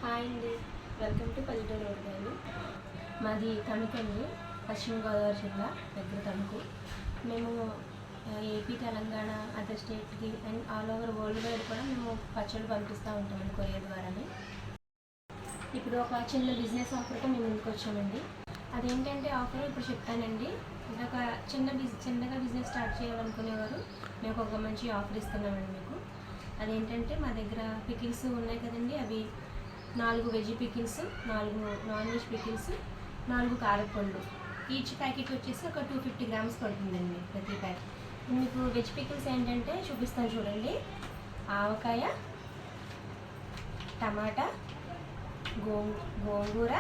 Hi అండి, welcome to పల్లెటూరు ఊరగాయలు. మాది తణుకు అండి, పశ్చిమ గోదావరి జిల్లా దగ్గర తణుకు. మేము ఏపీ, తెలంగాణ, అదర్ స్టేట్కి and all over world wide కూడా మేము పచ్చళ్ళు పంపిస్తూ ఉంటామండి కొరియర్ ద్వారానే. ఇప్పుడు ఒక చిన్న బిజినెస్ ఆఫర్తో మేము ముందుకు వచ్చామండి. అదేంటంటే ఆఫర్ ఇప్పుడు చెప్తానండి. ఒక చిన్నగా బిజినెస్ స్టార్ట్ చేయాలనుకునేవారు మేము ఒక మంచి ఆఫర్ ఇస్తున్నామండి మీకు. అదేంటంటే మా దగ్గర పికిల్స్ ఉన్నాయి కదండి, అవి 4 veg pickles, 4 non veg pickles, 4 కారపళ్ళు. ఈచ్ ప్యాకెట్ వచ్చేసి ఒక 250 గ్రామ్స్ పడుతుందండి ప్రతి ప్యాకెట్. మీకు వెజ్ పికిల్స్ ఏంటంటే చూపిస్తాను చూడండి. ఆవకాయ, టమాటా, గోంగూర,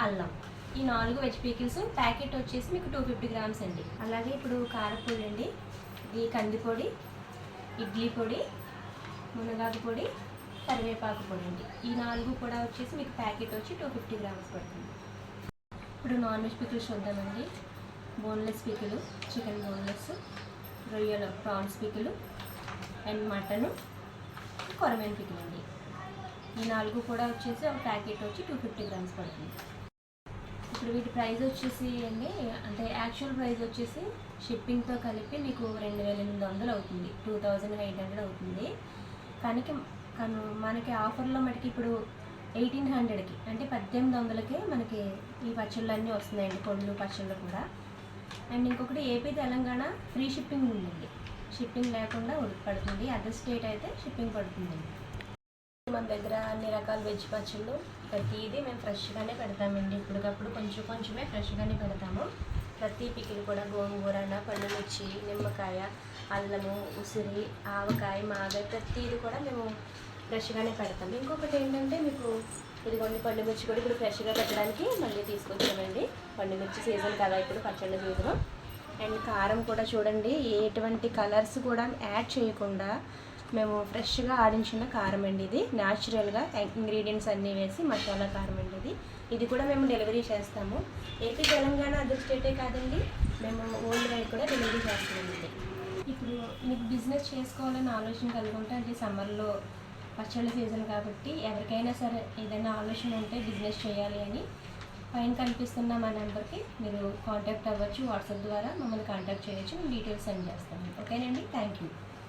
అల్లం, ఈ 4 వెజ్ పికిల్స్ ప్యాకెట్ వచ్చేసి మీకు 250 గ్రామ్స్ అండి. అలాగే ఇప్పుడు కారపొడి అండి, ఇది కందిపొడి, ఇడ్లీ పొడి, మునగాకు పొడి, కరివేపాకు పొడి అండి. ఈ 4 కూడా వచ్చేసి మీకు ప్యాకెట్ వచ్చి 250 గ్రామ్స్ పడుతుంది. ఇప్పుడు నాన్ వెజ్ పికిల్స్ చూద్దామండి. బోన్లెస్ పికిలు, చికెన్ బోన్లెస్, రొయ్యలు ప్రాన్స్ పికిలు అండ్ మటను, కొరమేను పికిల్ అండి. ఈ 4 కూడా వచ్చేసి ఒక ప్యాకెట్ వచ్చి 250 గ్రామ్స్ పడుతుంది. ఇప్పుడు వీటి ప్రైస్ వచ్చేసి అండి, అంటే యాక్చువల్ ప్రైస్ వచ్చేసి షిప్పింగ్తో కలిపి మీకు 2800 అవుతుంది, 2800 అవుతుంది. కానీ మనకి ఆఫర్లో మటుకి ఇప్పుడు 1800కి అంటే 1800కే మనకి ఈ పచ్చళ్ళు అన్నీ వస్తున్నాయండి, పండ్లు పచ్చళ్ళు కూడా. అండ్ ఇంకొకటి ఏపీ, తెలంగాణ ఫ్రీ షిప్పింగ్ ఉందండి, షిప్పింగ్ లేకుండా పడుతుంది. అదర్ స్టేట్ అయితే షిప్పింగ్ పడుతుందండి. మన దగ్గర అన్ని రకాల వెజ్ పచ్చళ్ళు ప్రతిదీ మేము ఫ్రెష్గానే పెడతామండి. ఇప్పటికప్పుడు కొంచెమే ఫ్రెష్గానే పెడతాము. ప్రతి పికిల్ కూడా గోంగూర, పండుమిర్చి, నిమ్మకాయ, అల్లము, ఉసిరి, ఆవకాయ, మాగాయ ప్రతిదీ కూడా మేము ఫ్రెష్గానే పెడతాము. ఇంకొకటి ఏంటంటే మీకు ఇదిగోండి పండుమిర్చి కూడా ఇప్పుడు ఫ్రెష్గా పెట్టడానికి మళ్ళీ తీసుకొచ్చామండి. పండుమిర్చి సీజన్ కదా ఇప్పుడు, పచ్చళ్ళ సీజను. అండ్ కారం కూడా చూడండి, ఎటువంటి కలర్స్ కూడా యాడ్ చేయకుండా మేము ఫ్రెష్గా ఆడించిన కారం అండి. ఇది న్యాచురల్గా ఇంగ్రీడియంట్స్ అన్నీ వేసి మసాలా కారం అండి. ఇది కూడా మేము డెలివరీ చేస్తాము. ఏపీ, తెలంగాణ, అదర్ స్టేటే కాదండి, మేము వరల్డ్ వైడ్ కూడా డెలివరీ చేస్తామండి. ఇప్పుడు మీకు బిజినెస్ చేసుకోవాలని ఆలోచన కలుగుంటే, అంటే సమ్మర్లో పచ్చళ్ళ సీజన్ కాబట్టి ఎవరికైనా సరే ఏదైనా ఆలోచన ఉంటే బిజినెస్ చేయాలి అని పైన కనిపిస్తున్న మా నెంబర్కి మీరు కాంటాక్ట్ అవ్వచ్చు. వాట్సాప్ ద్వారా మమ్మల్ని కాంటాక్ట్ చేయొచ్చు, మేము డీటెయిల్స్ సెండ్ చేస్తాము. ఓకేనండి, థ్యాంక్ యూ.